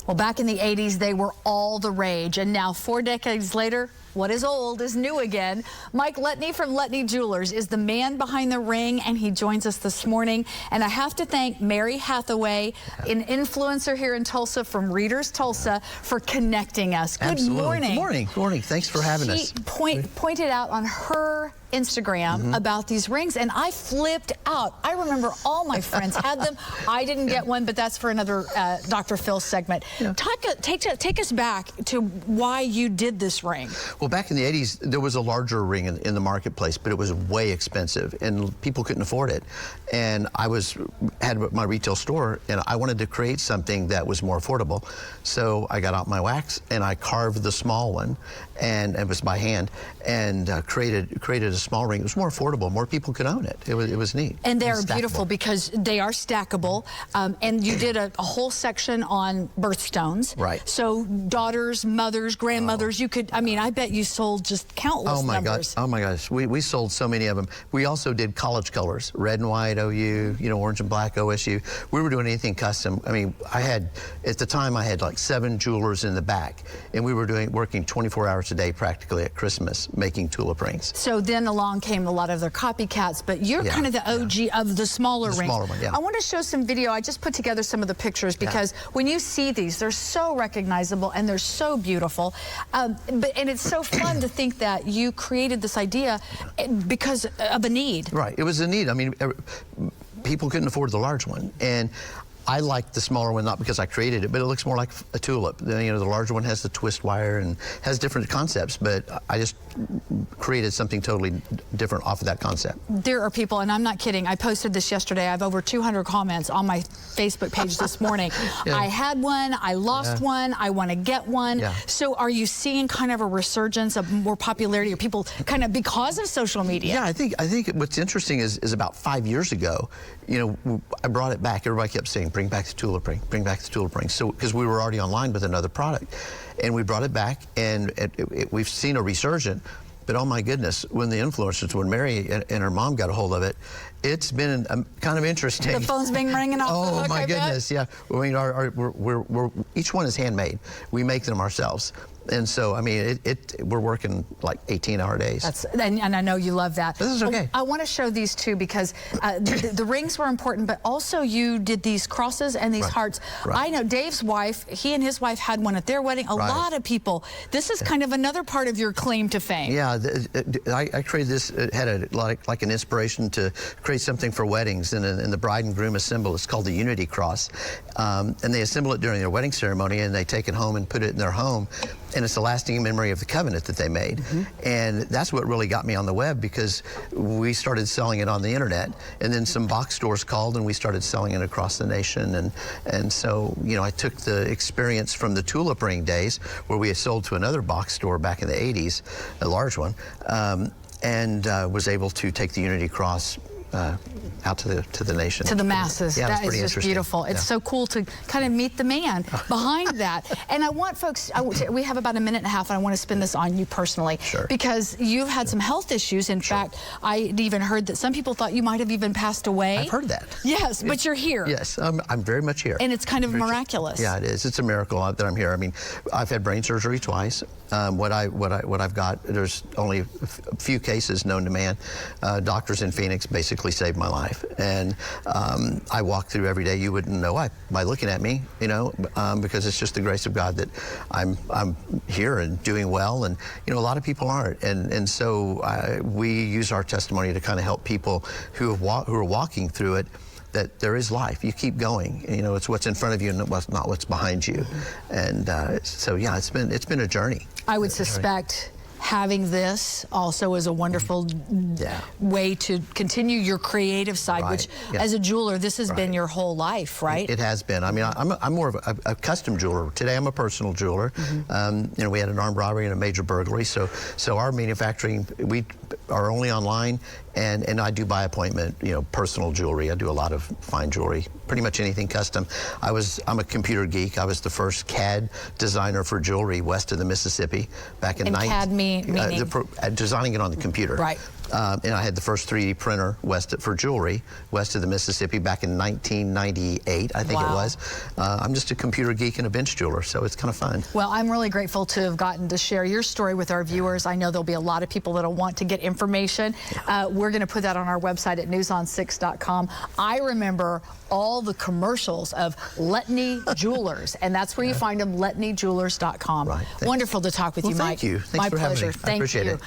Well, back in the 80s, they were all the rage. And now 4 decades later, what is old is new again. Mike Letney from Letney Jewelers is the man behind the ring, and he joins us this morning. And I have to thank Mary Hathaway, an influencer here in Tulsa from Readers Tulsa, for connecting us. Good morning. Good morning. Good morning. Thanks for having us. She pointed out on her Instagram about these rings, and I flipped out. I remember all my friends had them. I didn't get one, but that's for another Dr. Phil segment. Take us back to why you did this ring. Well, back in the 80s, there was a larger ring in the marketplace, but it was way expensive, and people couldn't afford it. And I had my retail store, and I wanted to create something that was more affordable. So I got out my wax, and I carved the small one, and it was by hand, and created a small ring. It was more affordable. More people could own it. It was neat. And they're beautiful because they are stackable. And you did a whole section on birthstones. Right. So daughters, mothers, grandmothers, you could, I mean, I bet you sold just countless numbers. Oh my gosh. We sold so many of them. We also did college colors, red and white, OU, orange and black, OSU. We were doing anything custom. I mean, at the time I had like 7 jewelers in the back, and we were working 24 hours a day practically at Christmas making tulip rings. So then along came a lot of their copycats, but you're kind of the OG of the smaller rings. Smaller one, I want to show some video. I just put together some of the pictures because when you see these, they're so recognizable and they're so beautiful. And it's so fun to think that you created this idea because of a need. Right, it was a need. I mean, people couldn't afford the large one, and I like the smaller one, not because I created it, but it looks more like a tulip. The larger one has the twist wire and has different concepts, but I just created something totally different off of that concept. There are people, and I'm not kidding, I posted this yesterday. I have over 200 comments on my Facebook page this morning. I had one, I lost one, I want to get one. So are you seeing kind of a resurgence of more popularity of people kind of because of social media? Yeah, I think what's interesting is about 5 years ago, I brought it back. Everybody kept saying, bring back the tulip ring, bring back the tulip ring. So, because we were already online with another product. And we brought it back, and we've seen a resurgence. But oh my goodness, when the influencers, when Mary and her mom got a hold of it, it's been kind of interesting. The phone's been ringing off the hook, my goodness, yeah. I mean, each one is handmade. We make them ourselves. And so, I mean, we're working like 18-hour days. And I know you love that. This is okay. I want to show these too because the rings were important, but also you did these crosses and these hearts. I know Dave's wife, he and his wife had one at their wedding. A lot of people. This is kind of another part of your claim to fame. Yeah, I created this. It had like an inspiration to create something for weddings, and the bride and groom assemble. It's called the Unity Cross, and they assemble it during their wedding ceremony, and they take it home and put it in their home. And it's a lasting memory of the covenant that they made. And that's what really got me on the web, because we started selling it on the internet, and then some box stores called and we started selling it across the nation. And so, I took the experience from the Tulip Ring days, where we had sold to another box store back in the 80s, a large one, and was able to take the Unity Cross out to the nation. To the masses. Yeah, that is just beautiful. It's so cool to kind of meet the man behind that. And I want folks, we have about a minute and a half, and I want to spend this on you personally. Sure. Because you've had some health issues. In fact, I even heard that some people thought you might have even passed away. I've heard that. Yes, but you're here. Yes, I'm very much here. And it's kind of miraculous. Yeah, it is. It's a miracle that I'm here. I mean, I've had brain surgery twice. What I've got, there's only a few cases known to man. Doctors in Phoenix basically saved my life, and I walk through every day. You wouldn't know why by looking at me, because it's just the grace of God that I'm here and doing well, and a lot of people aren't, and so we use our testimony to kind of help people who are walking through it, that there is life. You keep going. It's what's in front of you and not what's behind you. And so yeah, it's been a journey. I would suspect having this also is a wonderful way to continue your creative side, which as a jeweler, this has been your whole life, right? It has been. I mean, I'm more of a custom jeweler. Today I'm a personal jeweler. We had an armed robbery and a major burglary, so our manufacturing, we are only online, and I do by appointment, personal jewelry. I do a lot of fine jewelry, pretty much anything custom. I'm a computer geek. I was the first CAD designer for jewelry west of the Mississippi back in CAD meaning? Designing it on the computer. Right. And I had the first 3D printer for jewelry west of the Mississippi back in 1998, I think it was. I'm just a computer geek and a bench jeweler, so it's kind of fun. Well, I'm really grateful to have gotten to share your story with our viewers. I know there'll be a lot of people that'll want to get information. We're going to put that on our website at newson6.com. I remember all the commercials of Letney Jewelers, and that's where you find them, letneyjewelers.com. Right. Wonderful to talk with you, Mike. Thank you. Thanks My for having pleasure. me. I appreciate it.